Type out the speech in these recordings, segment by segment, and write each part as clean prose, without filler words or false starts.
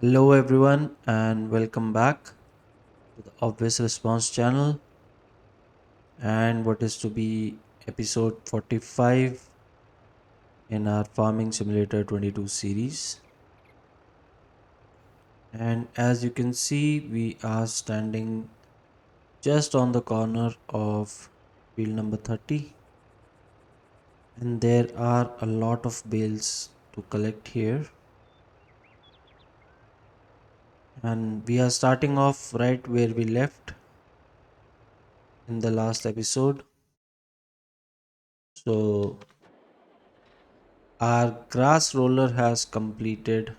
Hello, everyone, and welcome back to the Obvious Response channel and what is to be episode 45 in our Farming Simulator 22 series. And as you can see, we are standing just on the corner of field number 30, and there are a lot of bales to collect here. And we are starting off right where we left in the last episode. So, our grass roller has completed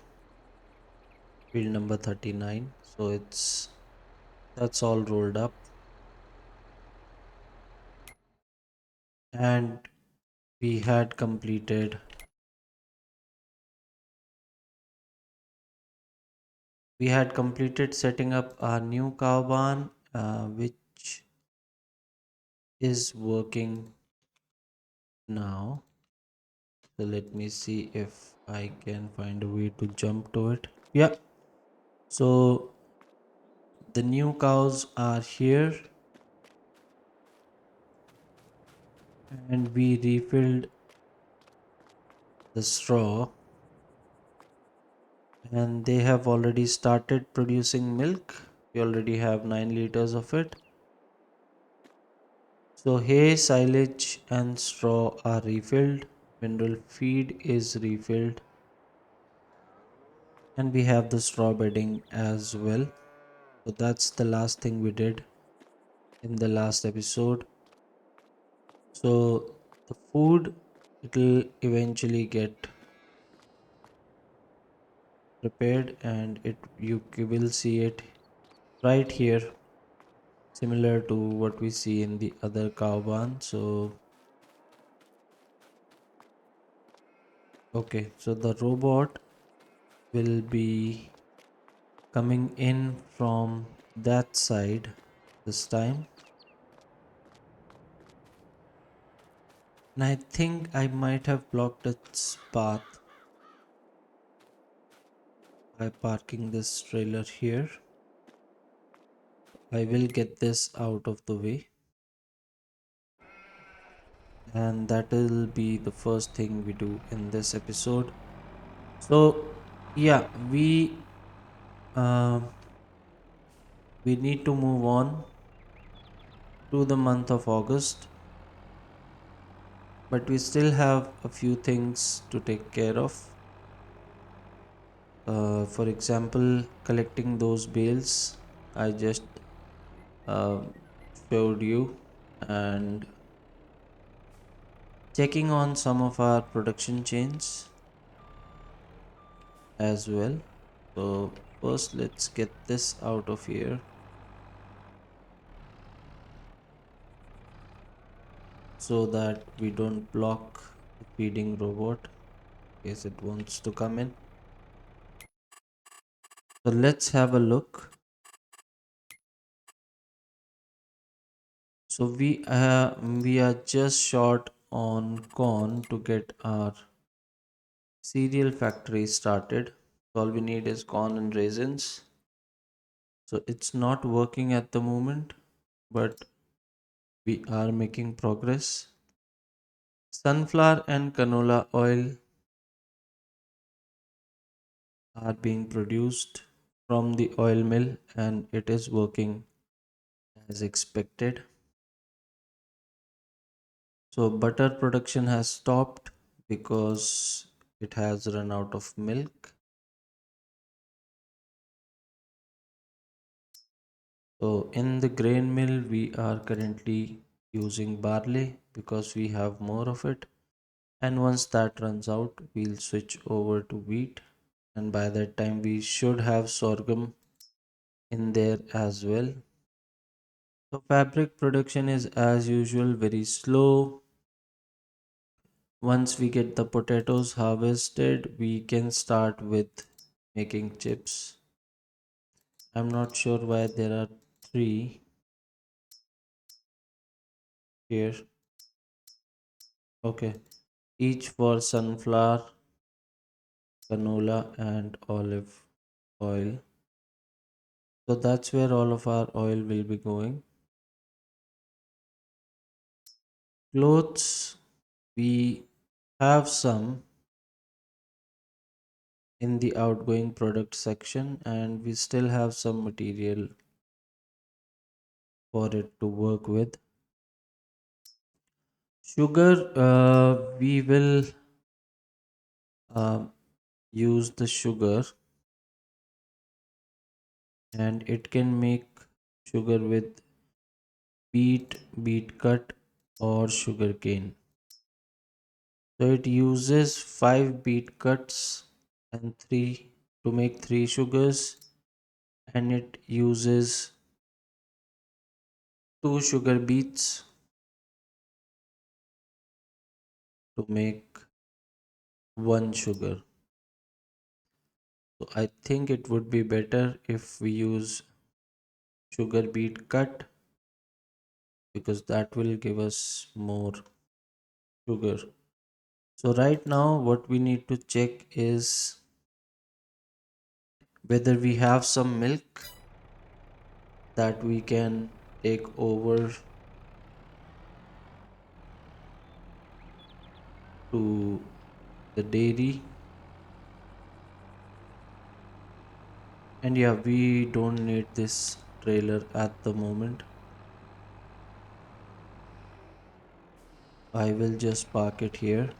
field number 39, so that's all rolled up, and we had completed setting up our new cow barn, which is working now. So let me see if I can find a way to jump to it. Yeah, so the new cows are here, and we refilled the straw, and they have already started producing milk. We already have 9 liters of it. So hay, silage and straw are refilled, mineral feed is refilled, and we have the straw bedding as well. So that's the last thing we did in the last episode. So the food, it'll eventually get prepared, and you will see it right here, similar to what we see in the other cow barn. So okay, so the robot will be coming in from that side this time, and I think I might have blocked its path by parking this trailer here. I will get this out of the way, and that will be the first thing we do in this episode. So yeah, um we need to move on to the month of August, but we still have a few things to take care of. For example, collecting those bales I just uh, showed you, and checking on some of our production chains as well. So first let's get this out of here so that we don't block the feeding robot in case it wants to come in. So let's have a look. So we are just short on corn to get our cereal factory started. So all we need is corn and raisins. So it's not working at the moment, but we are making progress. Sunflower and canola oil are being produced from the oil mill, and it is working as expected. So butter production has stopped because it has run out of milk. So in the grain mill, we are currently using barley because we have more of it. And once that runs out, we'll switch over to wheat. And by that time, we should have sorghum in there as well. So fabric production is as usual very slow. Once we get the potatoes harvested, we can start with making chips. I'm not sure why there are three here. Okay, each for sunflower, canola, and olive. oil. So that's where all of our oil will be going. Clothes, we have some in the outgoing product section, and we still have some material for it to work with. Sugar, we will um, use the sugar, and it can make sugar with beet cut, or sugar cane. So it uses 5 beet cuts and 3 to make 3 sugars, and it uses 2 sugar beets to make 1 sugar. So I think it would be better if we use sugar beet cut, because that will give us more sugar. So right now what we need to check is whether we have some milk that we can take over to the dairy. And yeah, we don't need this trailer at the moment. I will just park it here.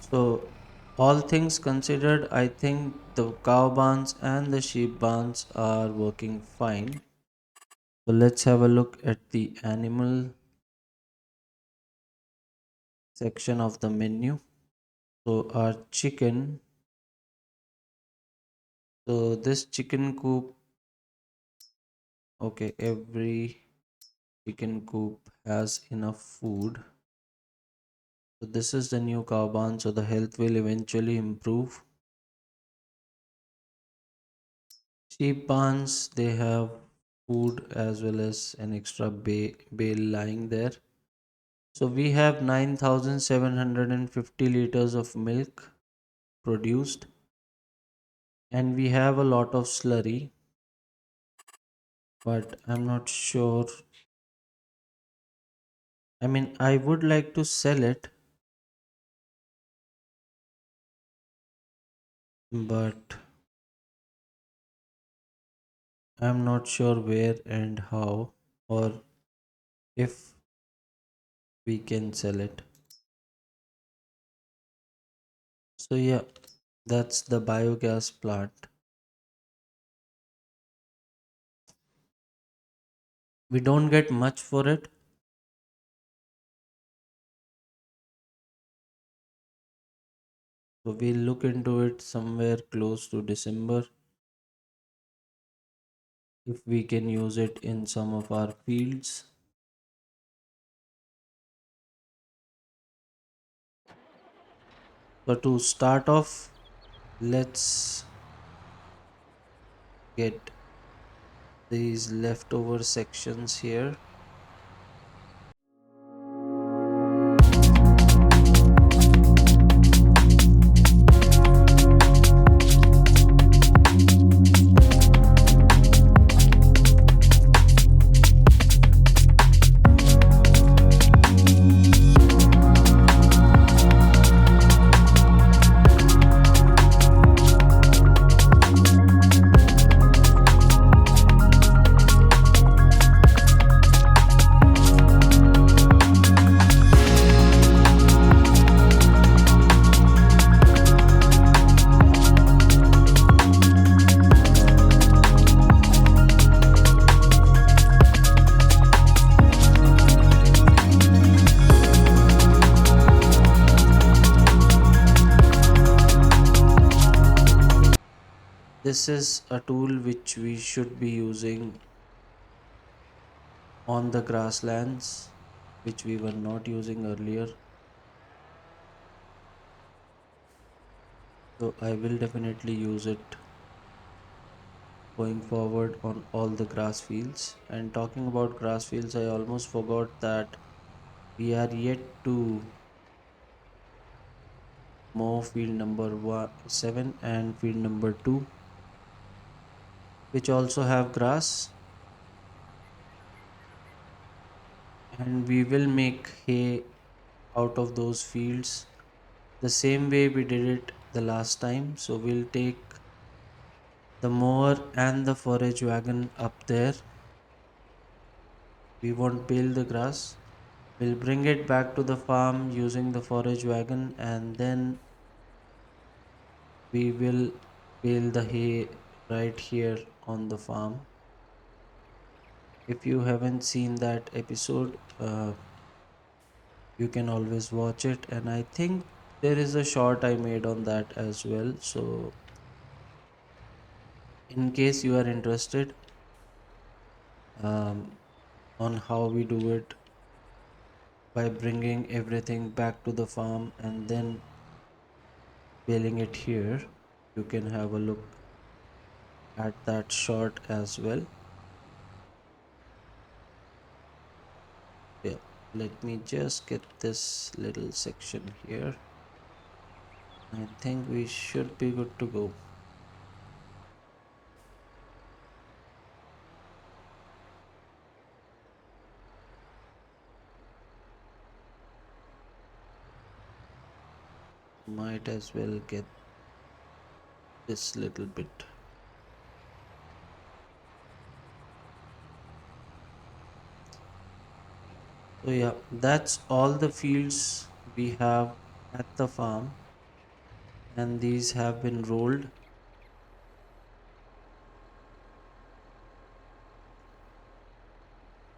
So all things considered, I think the cow barns and the sheep barns are working fine. So let's have a look at the animal section of the menu. So our chicken, so this chicken coop, okay, every chicken coop has enough food. So this is the new cow barn, so the health will eventually improve. Sheep barns, they have food as well as an extra bale lying there. So we have 9,750 liters of milk produced, and we have a lot of slurry, but I'm not sure. I mean, I would like to sell it, but I'm not sure where and how, or if we can sell it. So yeah, that's the biogas plant. We don't get much for it, so we'll look into it somewhere close to December if we can use it in some of our fields. So to start off, let's get these leftover sections here. This is a tool which we should be using on the grasslands which we were not using earlier. So I will definitely use it going forward on all the grass fields. And talking about grass fields, I almost forgot that we are yet to mow field number 7 and field number 2, which also have grass, and we will make hay out of those fields the same way we did it the last time. So we'll take the mower and the forage wagon up there. We won't bale the grass. We'll bring it back to the farm using the forage wagon, and then we will bale the hay right here on the farm. If you haven't seen that episode, you can always watch it, and I think there is a short I made on that as well. So in case you are interested um, on how we do it by bringing everything back to the farm and then baling it here, you can have a look at that short as well. Yeah, let me just get this little section here. I think we should be good to go. Might as well get this little bit. So yeah, that's all the fields we have at the farm, and these have been rolled.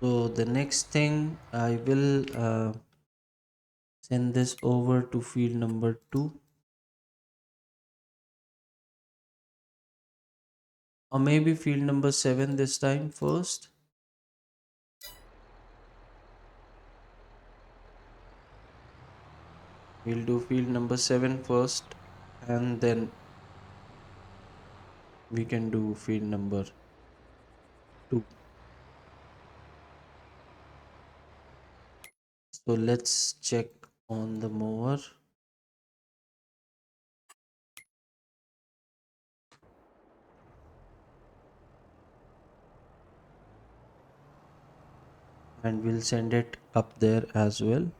So the next thing I will send this over to field number 2, or maybe field number 7 this time first. We'll do field number 7 first, and then we can do field number 2. So let's check on the mower. And we'll send it up there as well.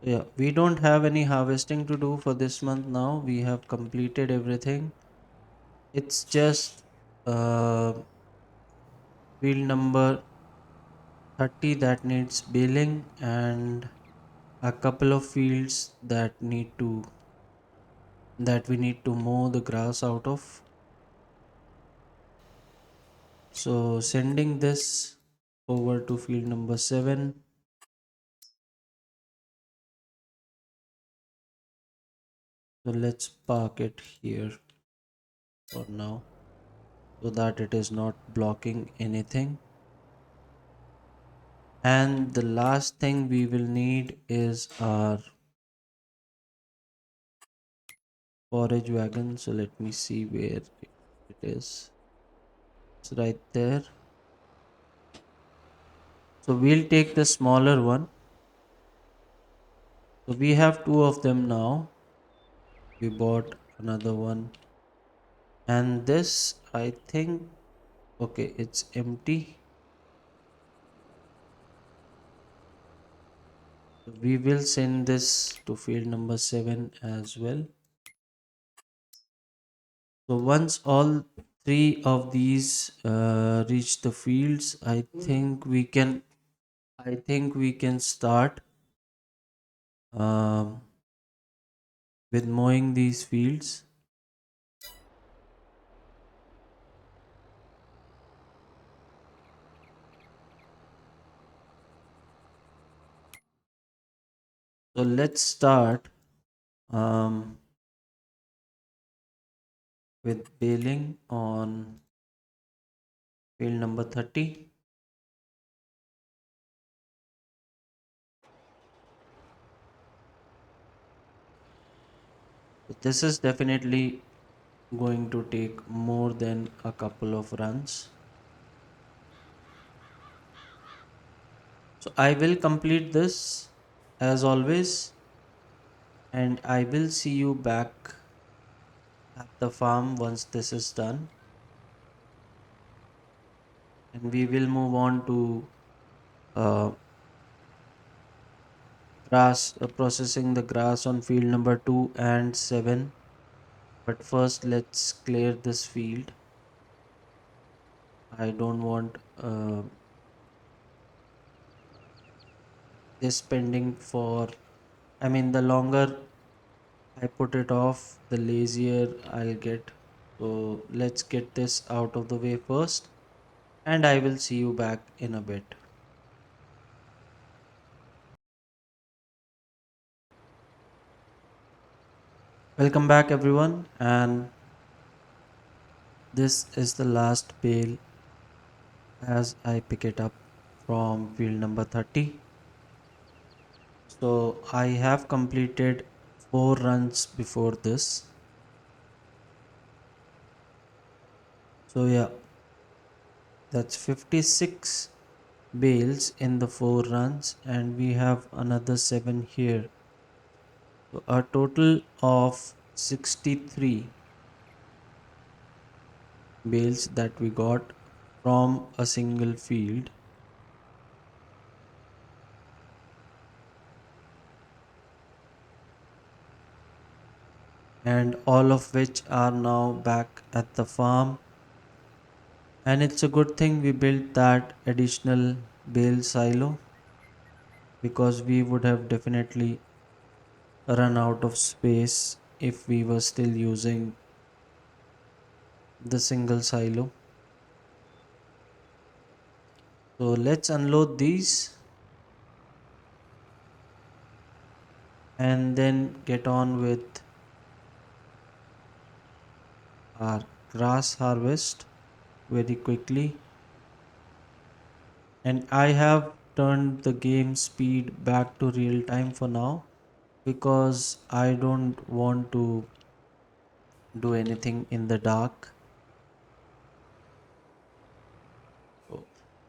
Yeah, we don't have any harvesting to do for this month now. We have completed everything. It's just uh, field number 30 that needs baling, and a couple of fields that we need to mow the grass out of. So sending this over to field number 7. So let's park it here for now so that it is not blocking anything. And the last thing we will need is our forage wagon. So let me see where it is. It's right there. So we'll take the smaller one. So we have two of them now. We bought another one. And this, I think, okay, it's empty. So we will send this to field number 7 as well. So once all three of these reach the fields, I think we can start um, with mowing these fields. So let's start um, with baling on field number 30. So this is definitely going to take more than a couple of runs. So I will complete this as always, and I will see you back at the farm once this is done, and we will move on to uh, grass processing the grass on field number 2 and 7. But first let's clear this field. I don't want this pending for, I mean, the longer I put it off, the lazier I'll get. So let's get this out of the way first, and I will see you back in a bit. Welcome back, everyone, and this is the last bale as I pick it up from field number 30. So I have completed 4 runs before this. So yeah, that's 56 bales in the 4 runs, and we have another 7 here. So a total of 63 bales that we got from a single field, and all of which are now back at the farm. And it's a good thing we built that additional bale silo, because we would have definitely run out of space if we were still using the single silo. So let's unload these and then get on with our grass harvest very quickly. And I have turned the game speed back to real time for now, because I don't want to do anything in the dark. So,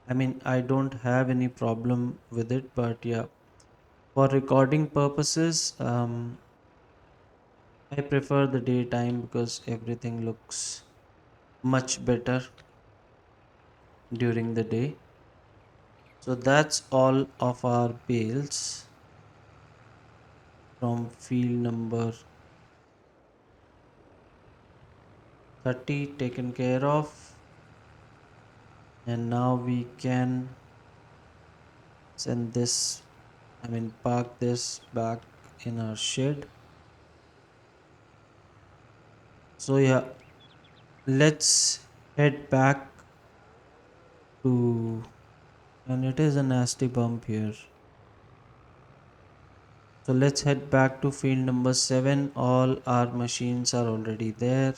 I mean, I don't have any problem with it, but yeah, for recording purposes, I prefer the daytime because everything looks much better during the day. So that's all of our bales from field number 30 taken care of. And now we can send this, I mean, park this back in our shed. So yeah, let's head back to, and it is a nasty bump here. So let's head back to field number 7. All our machines are already there.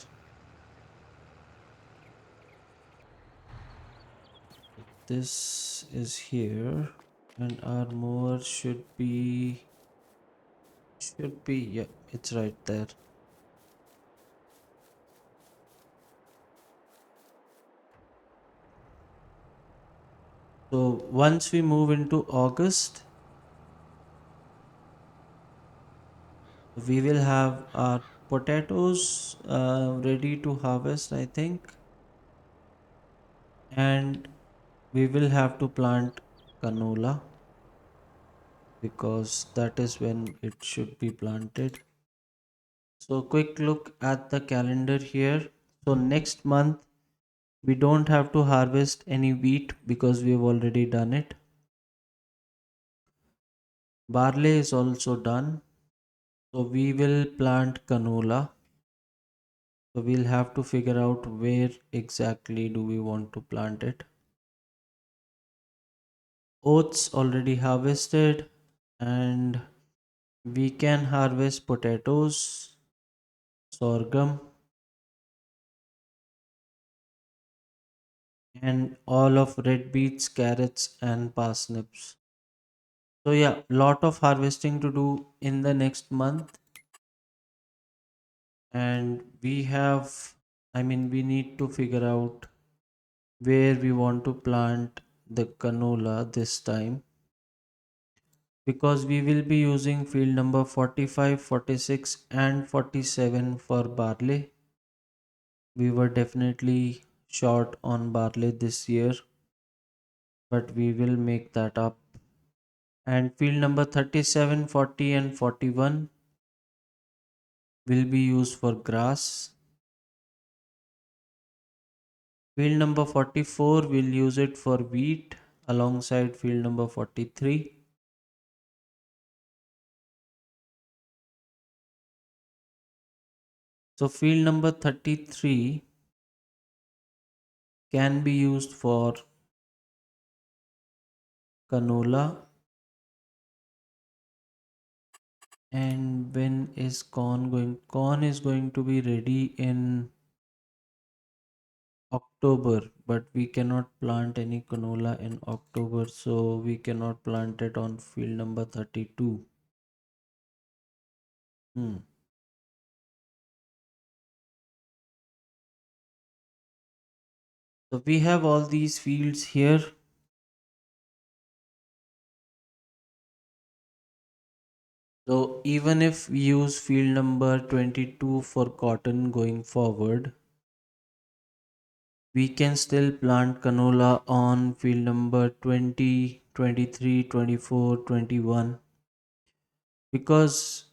This is here, and our mower should be, yeah, it's right there. So once we move into August, we will have our potatoes ready to harvest, I think, and we will have to plant canola, because that is when it should be planted. So quick look at the calendar here. So next month we don't have to harvest any wheat because we have already done it. Barley is also done. So we will plant canola. So we'll have to figure out where exactly do we want to plant it. Oats already harvested, and We can harvest potatoes, sorghum, and all of red beets, carrots, and parsnips. So yeah, lot of harvesting to do in the next month, and we need to figure out where we want to plant the canola this time, because we will be using field number 45, 46, and 47 for barley. We were definitely short on barley this year, but we will make that up. And field number 37, 40, and 41 will be used for grass. Field number 44 will use it for wheat alongside field number 43. So field number 33 can be used for canola. And when is corn going? Corn is going to be ready in October, but we cannot plant any canola in October, so we cannot plant it on field number 32. Hmm. So we have all these fields here. So even if we use field number 22 for cotton going forward, we can still plant canola on field number 20, 23, 24, 21, because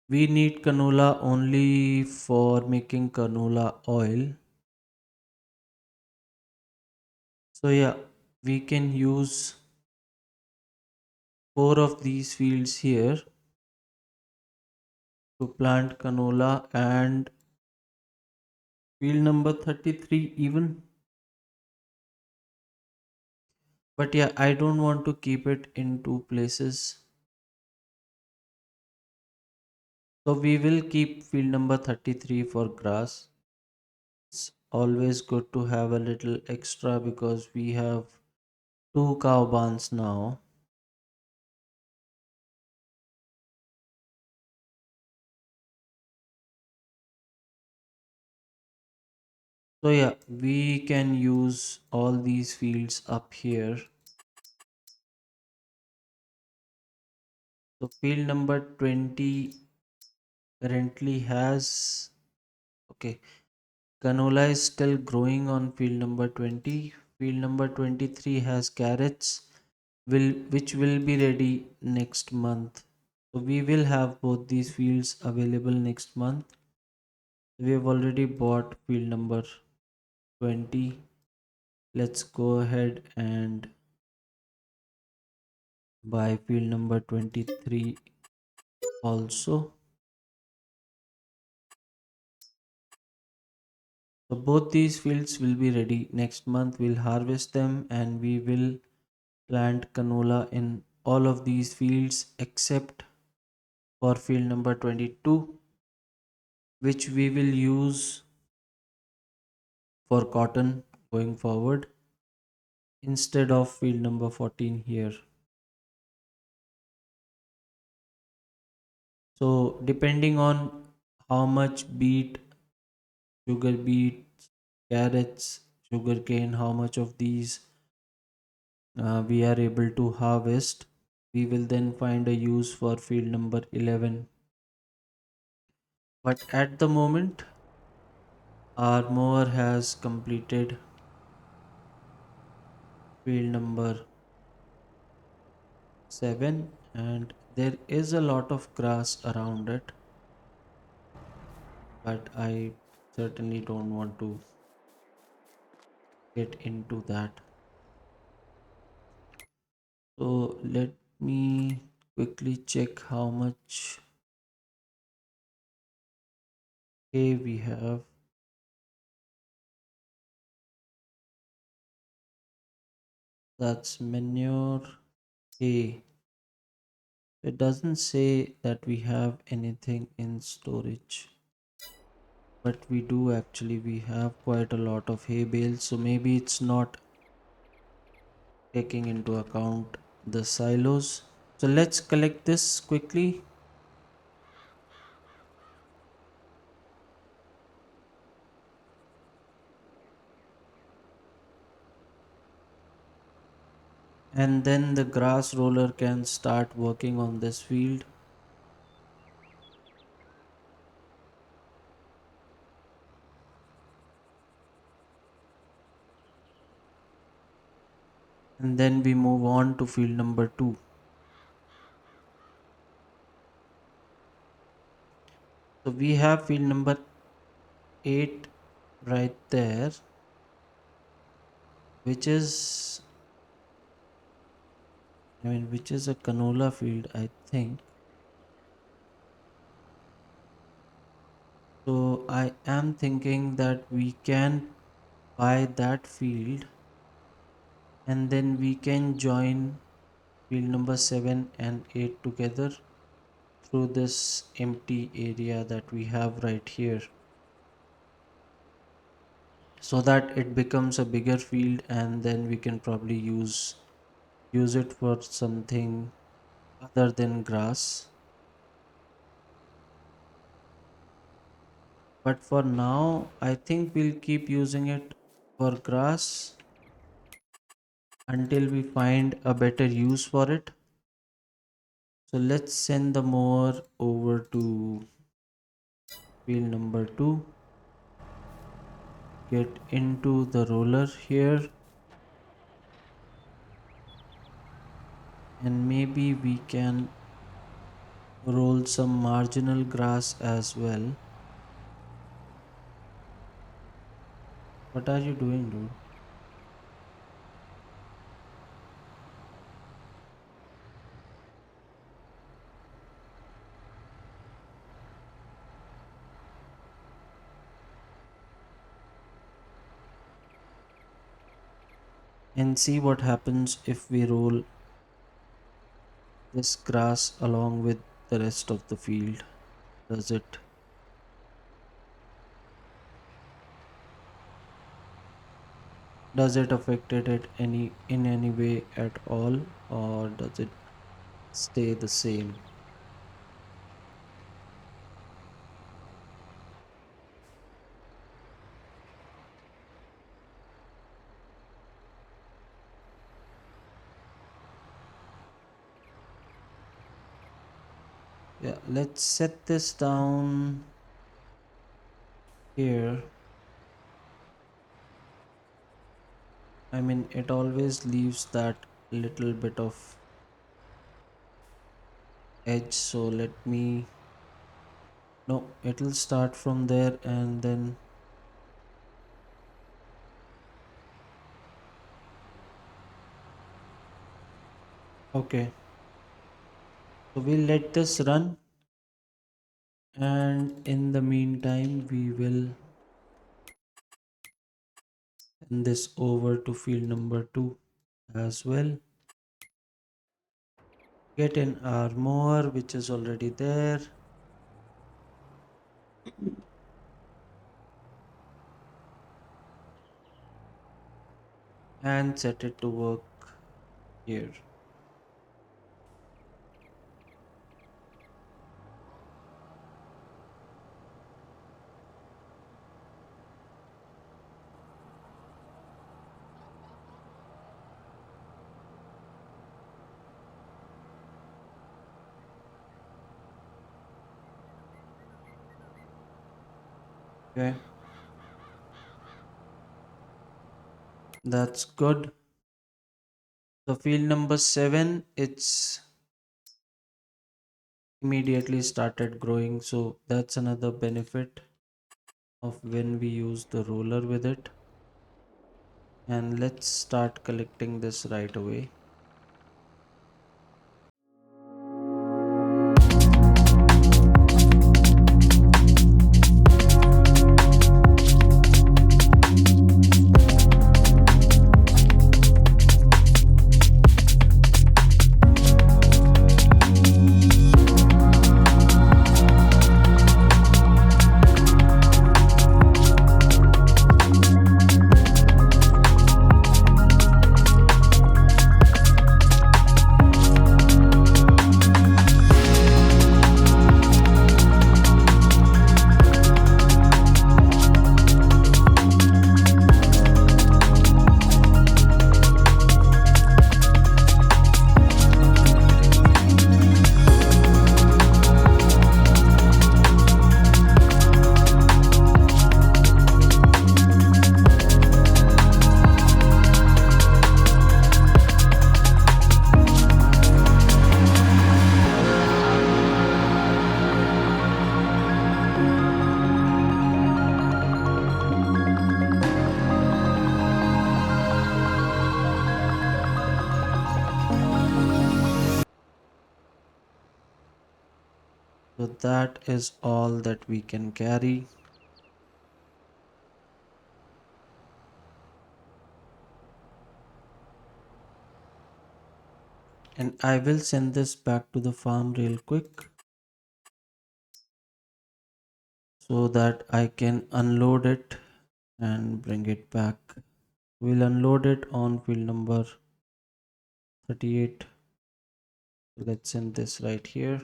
we need canola only for making canola oil. So yeah, we can use four of these fields here to plant canola, and field number 33 even. But yeah, I don't want to keep it in two places. So we will keep field number 33 for grass. It's always good to have a little extra because we have two cow barns now. So yeah, we can use all these fields up here. So field number 20 currently has, okay, canola is still growing on field number 20. Field number 23 has carrots which will be ready next month. So we will have both these fields available next month. We have already bought field number 20. Let's go ahead and buy field number 23 also. So both these fields will be ready next month. We'll harvest them and we will plant canola in all of these fields except for field number 22, which we will use for cotton going forward instead of field number 14 here. So depending on how much beet, sugar beets, carrots, sugarcane, how much of these we are able to harvest, we will then find a use for field number 11. But at the moment, our mower has completed field number 7, and there is a lot of grass around it, but I certainly don't want to get into that. So let me quickly check how much hay we have. That's manure, hay. It doesn't say that we have anything in storage, but we do actually. We have quite a lot of hay bales, so maybe it's not taking into account the silos. So let's collect this quickly. And then the grass roller can start working on this field. And then we move on to field number 2. So we have field number 8 right there, which is, which is a canola field, I think. So I am thinking that we can buy that field and then we can join field number 7 and 8 together through this empty area that we have right here, so that it becomes a bigger field and then we can probably use it for something other than grass. But for now I think we'll keep using it for grass until we find a better use for it. So let's send the mower over to field number 2, get into the roller here, and maybe we can roll some marginal grass as well. What are you doing, dude? And see what happens if we roll this grass along with the rest of the field. Does it affected it any in any way at all, or does it stay the same? Yeah, let's set this down here. It always leaves that little bit of edge, so let me, no, it'll start from there and then, okay, so we'll let this run, and in the meantime we will send this over to field number 2 as well. Get in our mower which is already there, and set it to work here. Okay, that's good. So field number 7, it's immediately started growing, so that's another benefit of when we use the roller with it. And let's start collecting this right away. So that is all that we can carry. And I will send this back to the farm real quick so that I can unload it and bring it back. We'll unload it on field number 38. Let's send this right here.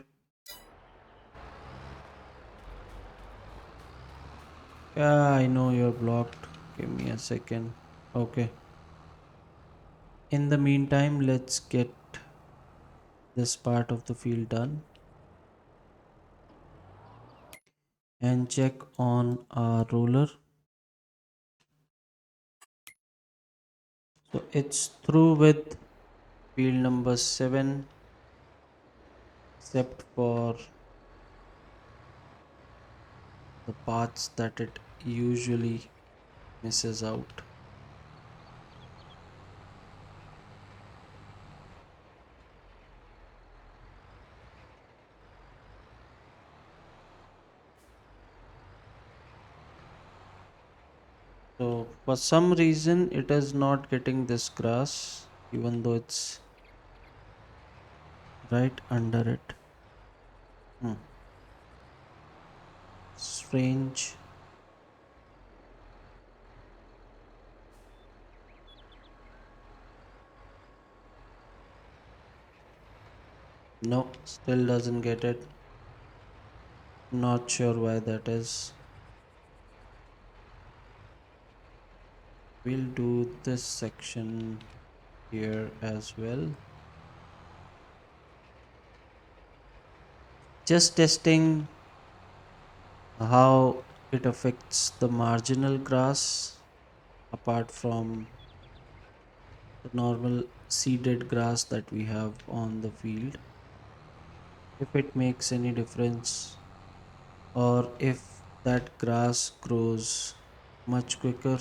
Yeah, I know you're blocked. Give me a second. Okay. In the meantime, let's get this part of the field done and check on our roller. So it's through with field number 7 except for the parts that it usually misses out. So for some reason it is not getting this grass even though it's right under it. Hmm. Strange. No, still doesn't get it. Not sure why that is. We'll do this section here as well. Just testing how it affects the marginal grass apart from the normal seeded grass that we have on the field. If it makes any difference or if that grass grows much quicker,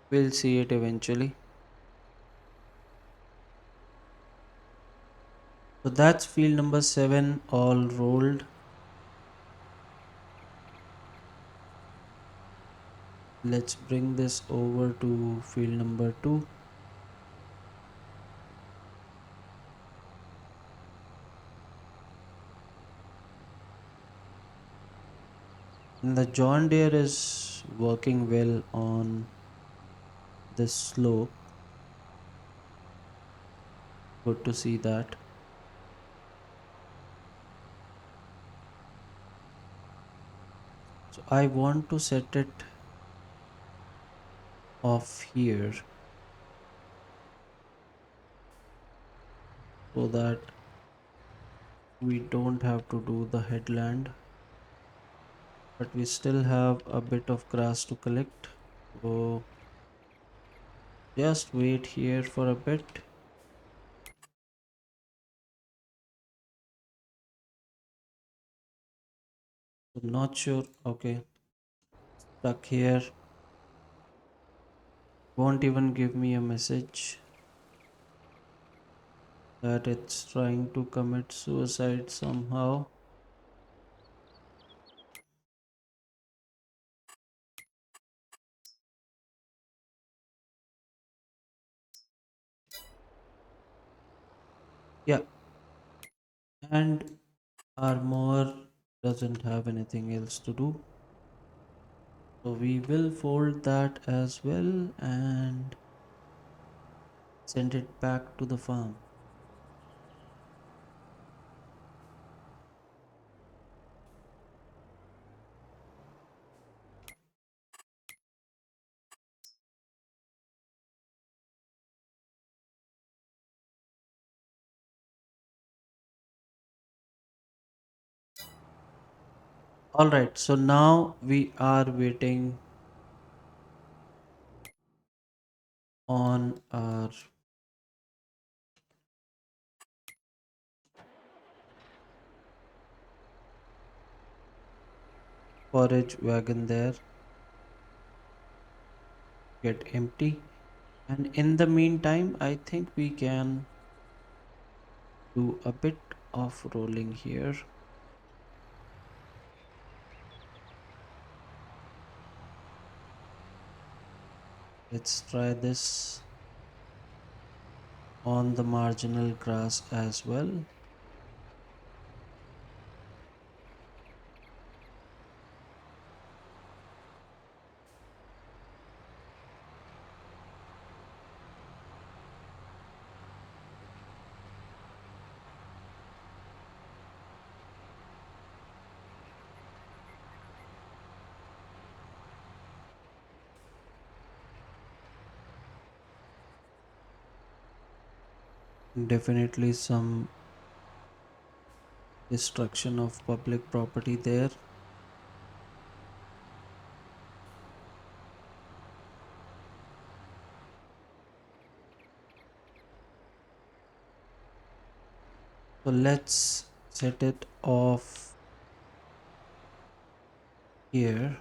we'll see it eventually. So that's field number 7 all rolled. Let's bring this over to field number 2. And the John Deere is working well on this slope. Good to see that. So I want to set it off here so that we don't have to do the headland, but we still have a bit of grass to collect. So just wait here for a bit. Not sure. Okay, stuck here. Won't even give me a message that it's trying to commit suicide somehow. Yeah, and our mower doesn't have anything else to do. So we will fold that as well and send it back to the farm. Alright, so now we are waiting on our forage wagon there get empty, and in the meantime I think we can do a bit of rolling here. Let's try this on the marginal grass as well. Definitely some destruction of public property there. So let's set it off here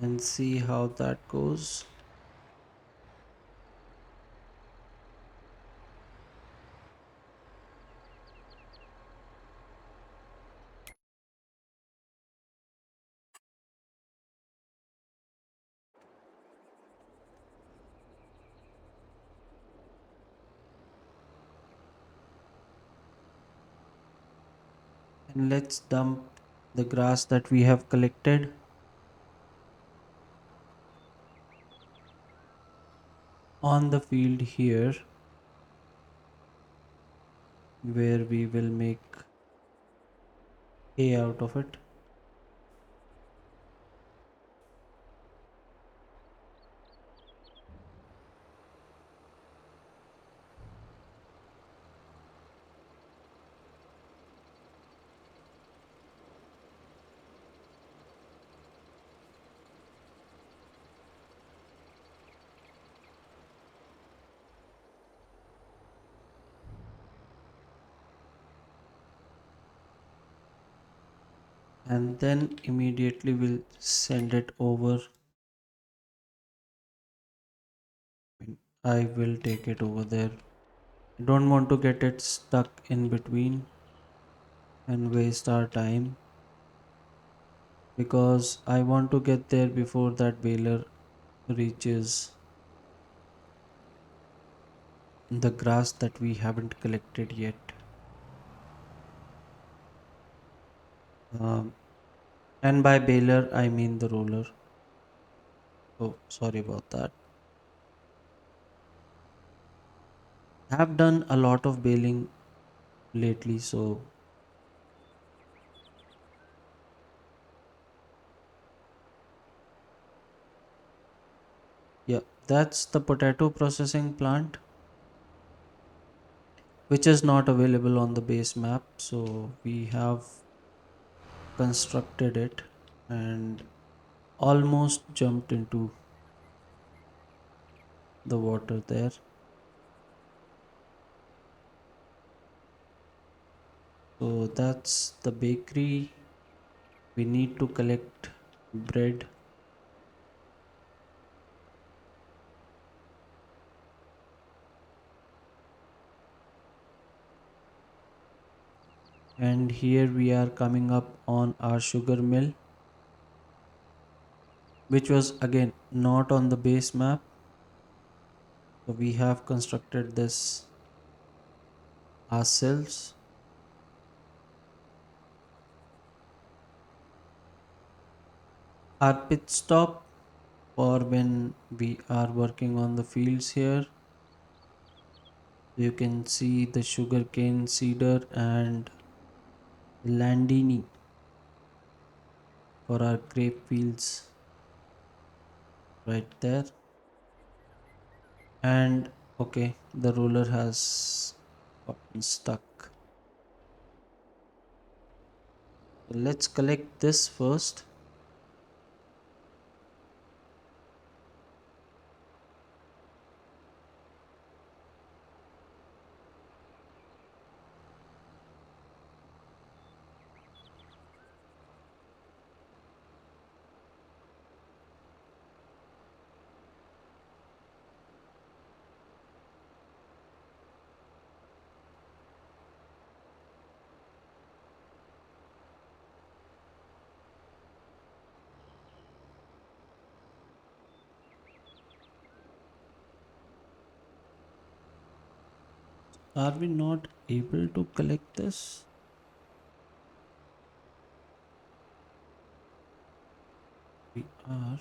and see how that goes. And let's dump the grass that we have collected on the field here, where we will make hay out of it. And then immediately we'll send it over. I will take it over there. I don't want to get it stuck in between and waste our time, because I want to get there before that baler reaches the grass that we haven't collected yet. Um, and by baler, I mean the roller. Oh, sorry about that. I have done a lot of baling lately, so yeah, that's the potato processing plant, which is not available on the base map. So we have constructed it and almost jumped into the water there. So that's the bakery. We need to collect bread, and here we are coming up on our sugar mill, which was again not on the base map. So we have constructed this ourselves. Our pit stop for when we are working on the fields here. You can see the sugarcane seeder and Landini for our grape fields right there. And okay, the roller has gotten stuck. So let's collect this first. Are we not able to collect this? We are.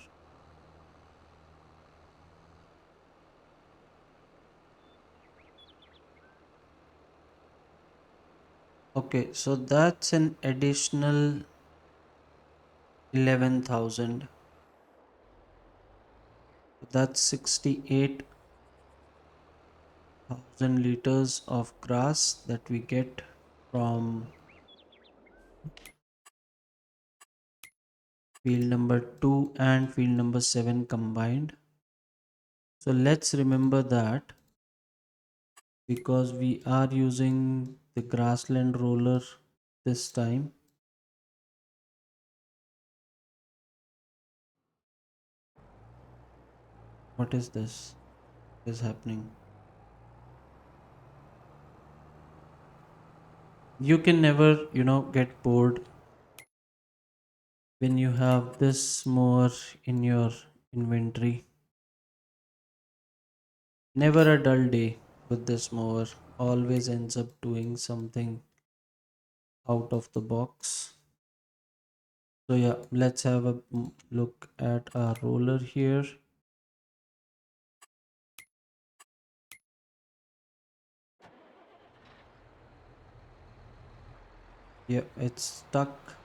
Okay, so that's an additional 11,000. That's 68,000 liters of grass that we get from field number 2 and field number 7 combined. So let's remember that because we are using the grassland roller this time. What is this? What is happening? You can never, get bored when you have this mower in your inventory. Never a dull day with this mower. Always ends up doing something out of the box. So yeah, let's have a look at our roller here. Yeah, it's stuck.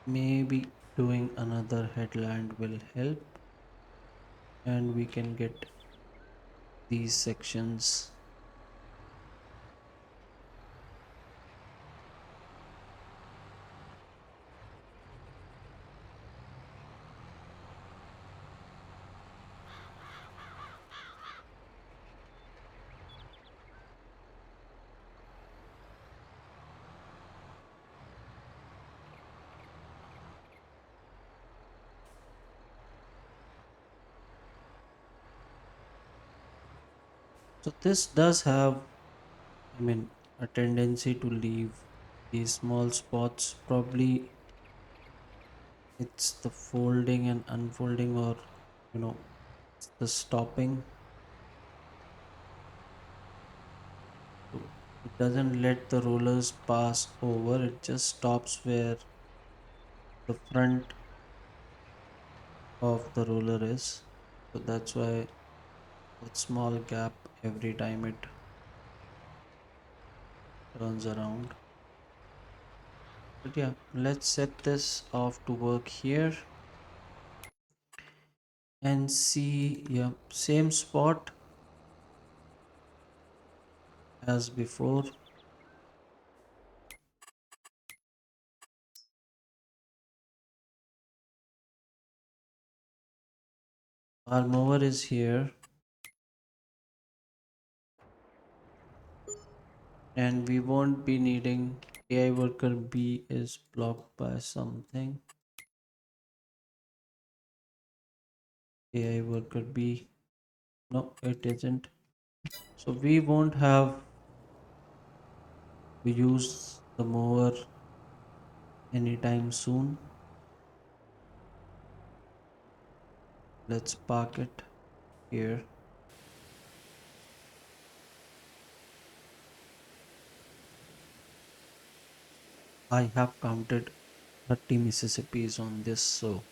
Maybe doing another headland will help and we can get these sections. So this does have, I mean, a tendency to leave these small spots. Probably it's the folding and unfolding, or you know, it's the stopping. So it doesn't let the rollers pass over, it just stops where the front of the roller is. So that's why that small gap every time it turns around. But yeah, let's set this off to work here and see. Yeah, same spot as before. Our mower is here and we won't be needing. AI worker B is blocked by something. AI worker B, no, it isn't. So we won't have to use the mower anytime soon. Let's park it here. I have counted 30 Mississippis on this, so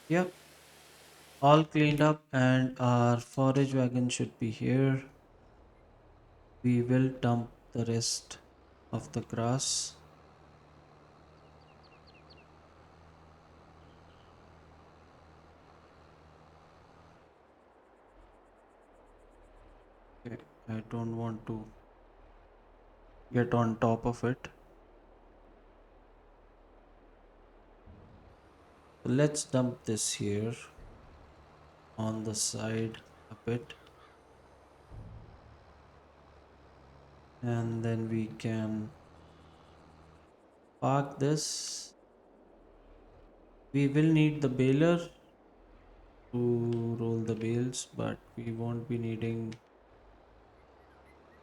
yeah, all cleaned up and our forage wagon should be here. We will dump the rest of the grass. Okay, I don't want to get on top of it. So let's dump this here on the side a bit, and then we can park this. We will need the baler to roll the bales, but we won't be needing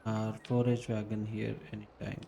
our forage wagon here anytime.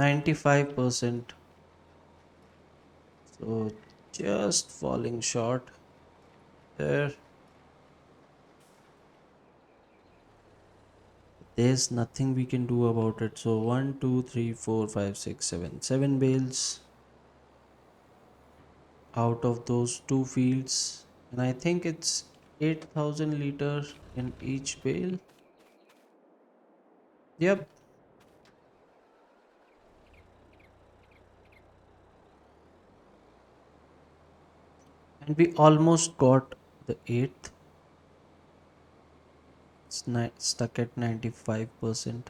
95%. So just falling short there. There's nothing we can do about it. So one, two, three, four, five, six, seven. Seven bales out of those two fields. And I think it's 8,000 liter in each bale. Yep. And we almost got the eighth. It's stuck at 95%.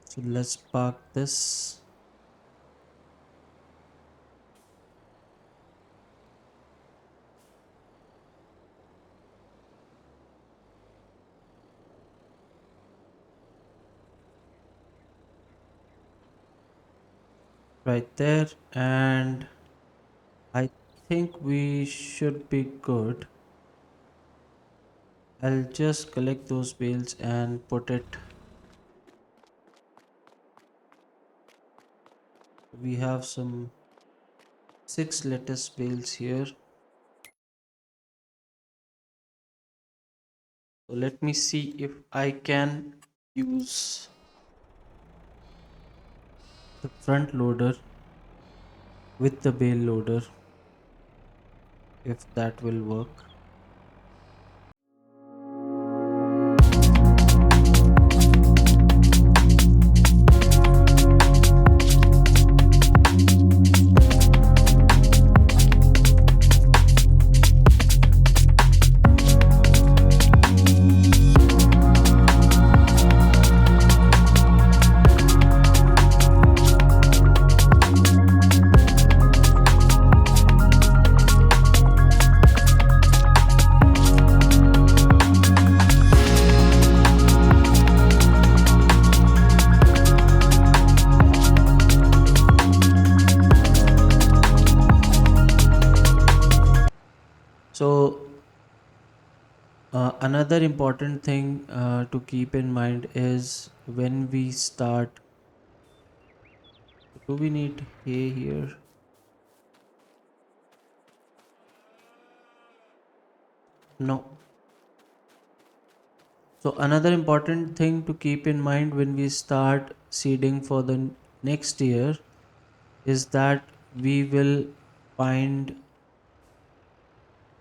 So let's park this right there. And I think we should be good. I'll just collect those bales and put it. We have some 6 lettuce bales here. So let me see if I can use the front loader with the bale loader, if that will work. So another important thing to keep in mind is when we start, do we need hay here? No. So another important thing to keep in mind when we start seeding for the next year is that we will find,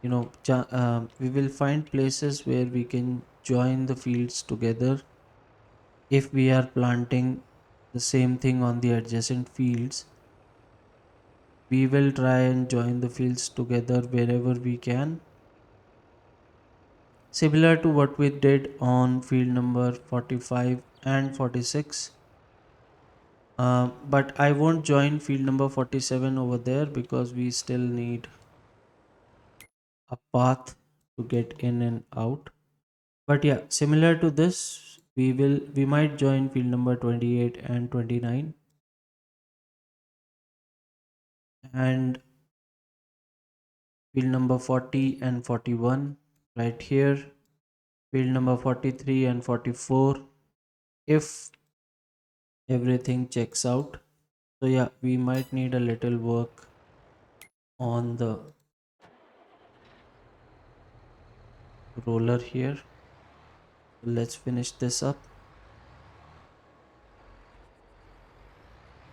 we will find places where we can join the fields together. If we are planting the same thing on the adjacent fields, we will try and join the fields together wherever we can, similar to what we did on field number 45 and 46. But I won't join field number 47 over there because we still need a path to get in and out. But yeah, similar to this, we might join field number 28 and 29, and field number 40 and 41 right here, field number 43 and 44, if everything checks out. So yeah, we might need a little work on the roller here. Let's finish this up.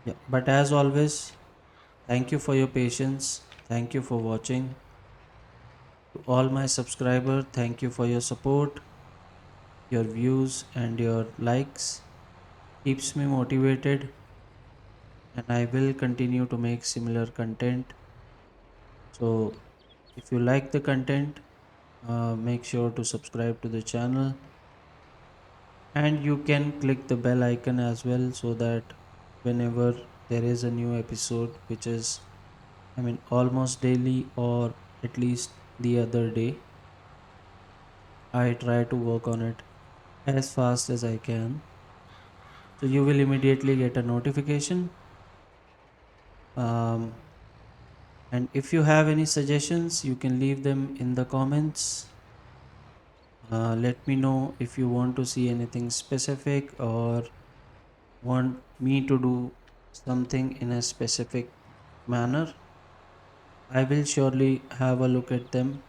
Yeah, but as always, thank you for your patience. Thank you for watching. To all my subscribers, thank you for your support, your views, and your likes. Keeps me motivated, and I will continue to make similar content. So, if you like the content, make sure to subscribe to the channel, and you can click the bell icon as well so that whenever there is a new episode, which is, I mean, almost daily or at least the other day, I try to work on it as fast as I can. So you will immediately get a notification. Um, and if you have any suggestions, you can leave them in the comments. Let me know if you want to see anything specific or want me to do something in a specific manner. I will surely have a look at them.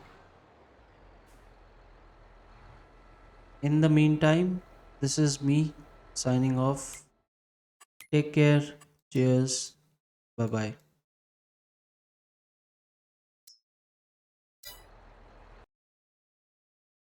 In the meantime, this is me signing off. Take care. Cheers. Bye bye.